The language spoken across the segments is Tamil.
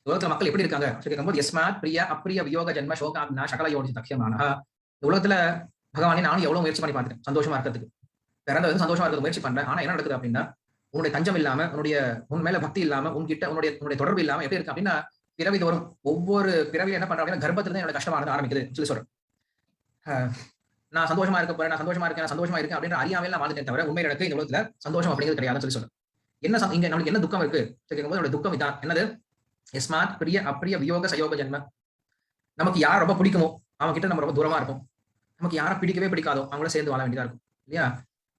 உலகத்துல மக்கள் எப்படி இருக்காங்க கேட்கும்போது எஸ்மாத் பிரியா அப்பிரிய வியோக ஜென்ம சோகாப்னா சகல யோனி தக்கியமான இந்த உலகத்துல பகவானே நானும் எவ்வளவு முயற்சி பண்ணி பார்த்துட்டேன் சந்தோஷமா இருக்கிறதுக்கு பிறந்த வந்து சந்தோஷமா இருக்கிறது முயற்சி பண்றேன். ஆனா என்ன நடக்குது அப்படின்னா உன்னுடைய தஞ்சம் இல்லாம உன் மேல பக்தி இல்லாம உன்கிட்ட உன்னுடைய தொடர்பு இல்லாம எப்படி இருக்கு அப்படின்னா பிறவி தோறும் ஒவ்வொரு பிறவியும் என்ன பண்றேன் அப்படின்னா கர்ப்பத்துல என்னோட கஷ்டமானது ஆரம்பிக்குது சொல்லி சொல்றேன். நான் சந்தோஷமா இருக்க போறேன், நான் சந்தோஷமா இருக்கேன், நான் சந்தோஷமா இருக்கேன் அப்படின்ற அறியாமையில நான் வாழ்ந்துட்டேன் தவிர உண்மை எனக்கு இந்த உலகத்துல சந்தோஷம் அப்படிங்கிறது கிடையாதுன்னு சொல்லி சொல்றேன். என்ன இங்க நம்மளுக்கு என்ன துக்கம் இருக்கு கேட்கும்போது என்னோட துக்கம் இதான் என்னது எஸ்மாத் பிரிய அப்பிரிய வியோக சயோக ஜென்ம. நமக்கு யார் ரொம்ப பிடிக்குமோ அவங்க கிட்ட நம்ம ரொம்ப தூரமா இருக்கும். நமக்கு யாரை பிடிக்கவே பிடிக்காதோ அவங்கள சேர்ந்து வாழ வேண்டியதா இருக்கும் இல்லையா?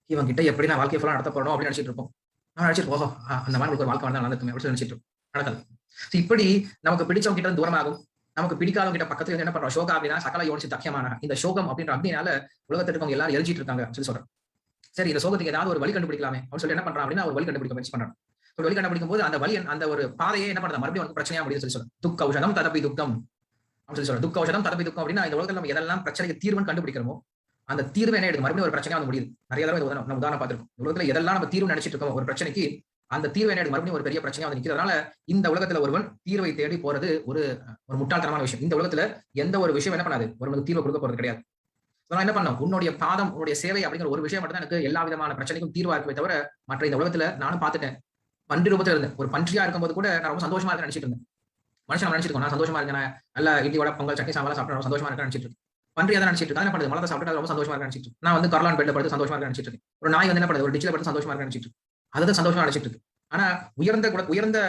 இவங்க கிட்ட எப்படி நான் வாழ்க்கை ஃபுல்லா நடத்த போறோம் அப்படின்னு நினைச்சிட்டு இருப்போம். நான் நினைச்சிட்டு ஓஹோ அந்த மாதிரி ஒரு வாழ்க்கை வந்தா நடந்துக்குமே அப்படின்னு நினைச்சிட்டு நடக்காது. இப்படி நமக்கு பிடிச்சவங்க கிட்ட தூரமாகும், நமக்கு பிடிக்காதவங்க கிட்ட பக்கத்துல என்ன பண்றோம் சோகா அப்படின்னா சகல யோனிச்சு தக்கியமான இந்த சோகம் அப்படின்ற அக்னினால உலகத்துல இருக்கவங்க எல்லாரும் எரிச்சிட்டு இருக்காங்க சொல்லி சொல்றேன். சரி இந்த சோகத்துக்கு ஏதாவது ஒரு வழி கண்டுபிடிக்கலாமே அப்படின்னு சொல்லி என்ன பண்றான் அப்படின்னா ஒரு வழி கண்டுபிடிக்க முயற்சி பண்றான். ஒரு வழி கண்டுபிடிக்கும் போது அந்த வழி அந்த ஒரு பாதையே என்ன பண்றது மறுபடியும் வந்து பிரச்சனையா அப்படின்னு சொல்லி சொல்றேன். துக்க ஔஷதம் ததபி துக்கம் அப்படின்னு சொல்லி சொல்றேன். துக்க ஔஷதம் ததபி துக்கம் அப்படின்னா இந்த உலகத்துல நம்ம எதெல்லாம் பிரச்சனைக்கு தீர்வுன்னு கண்டுபிடிக்கிறோமோ அந்த தீர்வு என்ன எடுத்து மறுபடியும் ஒரு பிரச்சனையா வந்து முடியுது. நிறைய தடவை நம்ம உதாரணம் பார்த்திருக்கோம். உலகத்துல எதெல்லாம் நம்ம தீர்வு நினைச்சிட்டு இருக்கோம் ஒரு பிரச்சனைக்கு அந்த தீர்வு என்ன மறுபடியும் ஒரு பெரிய பிரச்சனையா வந்து நிற்கிறது. அதனால இந்த உலகத்துல ஒருவன் தீர்வை தேடி போறது ஒரு முட்டாள்தனமான விஷயம். இந்த உலகத்துல எந்த ஒரு விஷயம் என்ன பண்ணாது ஒருவனுக்கு தீர்வு கொடுக்க போறது கிடையாது. அதனால என்ன பண்ணும் உன்னுடைய பாதம் உன்னுடைய சேவை அப்படிங்கிற ஒரு விஷயம் மட்டும் தான் எனக்கு எல்லா விதமான பிரச்சனைக்கும் தீர்வா இருக்கவே தவிர மற்ற இந்த உலகத்துல நானும் பார்த்துட்டேன். பன்றி ரூபத்துல இருந்தேன். ஒரு பன்றியா இருக்கும்போது கூட நான் ரொம்ப சந்தோஷமா இருக்க நினைச்சிட்டு இருந்தேன். மனுஷன் நினைச்சிருக்கோம் நான் சந்தோஷமா இருக்கேன், நல்ல இட்லி வடை பொங்கல் சட்னி சாம்பார் சாப்பிட்டு சந்தோஷமா இருக்க நினைச்சிட்டு இருக்கேன். பன்றி அதை நினைச்சிட்டு இருக்கேன். என்ன பண்ணுது மலத்தை சாப்பிட்டு ரொம்ப சந்தோஷமா இருக்க நினைச்சிட்டு நான் வந்து கர்லான் பெட்ல படுத்து சந்தோஷமா இருக்க நினைச்சிட்டு இருக்கேன். ஒரு நாய் வந்து என்ன பண்ணுது ஒரு டிச்சில படுத்து சந்தோஷமா இருக்க நினைச்சிட்டு அதை சந்தோஷமா நினைச்சிட்டு இருக்கு. ஆனா உயர்ந்த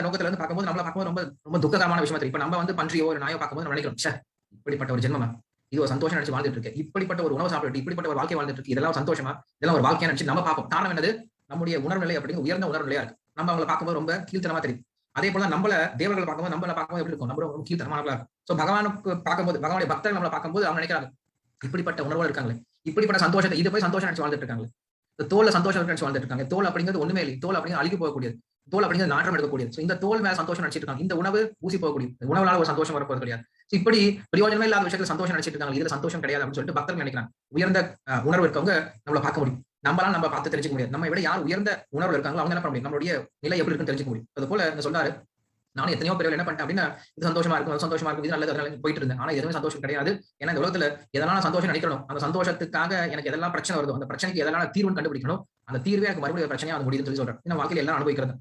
நோக்கத்துல இருந்து பார்க்கும்போது நம்மள பார்க்கும்போது ரொம்ப ரொம்ப துக்ககரமான விஷயமா தெரியும். இப்ப நம்ம வந்து பன்றியோ ஒரு நாயோ பார்க்கும்போது நம்ம நினைக்கிறோம் இப்படிப்பட்ட ஒரு ஜென்மமா இது ஒரு சந்தோஷம் நினைச்சு வாழ்ந்துட்டு இருக்கு, இப்படிப்பட்ட ஒரு உணவு சாப்பிட்டு இப்படிப்பட்ட ஒரு வாழ்க்கை வாழ்ந்துட்டு இருக்கு, இதெல்லாம் சந்தோஷமா இதெல்லாம் ஒரு வாழ்க்கையா நினைச்சு நம்ம பார்ப்போம். காரணம் என்னது நம்முடைய உணர்வு நிலை அப்படிங்கிற உயர்ந்த உணர்வு நிலையா இருக்கு. நம்ம அவங்களை பார்க்கும்போது ரொம்ப கீழ்த்தனமா தெரியும். அதே போல நம்மள தேவர்கள் பார்க்கும்போது நம்மள பார்க்கும்போது எப்படி இருக்கும் நம்ம ரொம்ப கீழ்த்தனமானவர்களா இருக்கும். சோ பகவானுக்கு பார்க்கும்போது பகவானுடைய பக்தர்கள் நம்மளை பார்க்கும்போது அவங்க நினைக்கிறாங்க இப்படிப்பட்ட உணர்வுகள் இருக்காங்களே, இப்படிப்பட்ட சந்தோஷத்தை இது போய் சந்தோஷம் நினைச்சு வாழ்ந்துட்டு இருக்காங்க. இந்த தோல்ல சந்தோஷம் நினைச்சு வாழ்ந்துட்டு இருக்காங்க. தோல் அப்படிங்கிறது ஒண்ணுமே இல்லை. தோல் அப்படிங்கிறது அழுகி போகக்கூடியது. தோல் அப்படிங்கிறது நாற்றம் எடுக்கக்கூடியது. இந்த தோல் மேல சந்தோஷம் நினைச்சிட்டு இருக்காங்க. இந்த உணவு ஊசி போகக்கூடியது. உணவுனால ஒரு சந்தோஷம் வரப்போது கிடையாது. இப்படி பிரயோஜனமே இல்லாத விஷயத்துல சந்தோஷம் நினைச்சிட்டு இருக்காங்க. இதுல சந்தோஷம் கிடையாது அப்படின்னு சொல்லிட்டு பக்தர்கள் நினைக்கிறாங்க. உயர்ந்த உணர்வு இருக்கவங்க நம்மள பார்க்க முடியும். நம்மளால நம்ம பார்த்து தெரிஞ்சுக்க முடியாது. நம்ம விட யார் உயர்ந்த உணர்வு இருக்காங்களோ அவங்க என்ன பண்ண முடியும் நம்மளுடைய நிலை எப்படி இருக்குன்னு தெரிஞ்சுக்க முடியும். அது போல சொல்றாரு நானும் எத்தனையோ பேர் என்ன பண்ணிட்டேன் அப்படின்னா இது சந்தோஷமா இருக்கும் இது நல்லது அதனால போயிட்டு இருந்தேன். ஆனா எதுவுமே சந்தோஷம் கிடையாது. ஏன்னா இந்த உலகத்துல எதனால சந்தோஷம் நினைக்கணும் அந்த சந்தோஷத்துக்காக எனக்கு எதெல்லாம் பிரச்சனை வருதோ அந்த பிரச்சனைக்கு எதனால தீர்வுன்னு கண்டுபிடிக்கணும் அந்த தீர்வே எனக்கு மறுபடியும் பிரச்சனையா அது முடியுதுன்னு சொல்லி சொல்றேன். இந்த வாழ்க்கையில எல்லாம் அனுபவிக்கிறது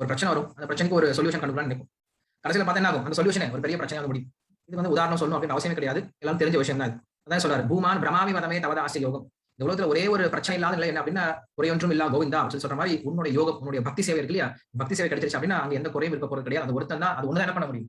ஒரு பிரச்சனை வரும் அந்த பிரச்சனைக்கு ஒரு சொல்யூஷன் கண்டுபிடிக்கலாம்னு நினைக்கும். கடைசியில பார்த்தா என்ன ஆகும் அந்த சொல்யூஷனே ஒரு பெரிய பிரச்சனை வந்து முடியும். இது வந்து உதாரணம் சொல்லணும் அப்படின்னு அவசியம் கிடையாது. எல்லாம் தெரிஞ்ச விஷயம் தான். அதான் சொல்றாரு பூமான் பிரமாவி மதமே தவத ஆசை யோகம். இந்த உலகத்துல ஒரே ஒரு பிரச்சனை இல்லாத நிலை என்ன அப்படின்னா ஒரே ஒன்றும் இல்லா கோவிந்தா அப்படின்னு சொல்ற மாதிரி உன்னுடைய யோகம் உன்னுடைய பக்தி சேவை இருக்கு இல்லையா, பக்தி சேவை கிடைச்சிருச்சு அப்படின்னா அங்க எந்த குறையும் இருக்க போறது கிடையாது. அது ஒருத்தன் தான் அது ஒண்ணுதான் என்ன பண்ண முடியும்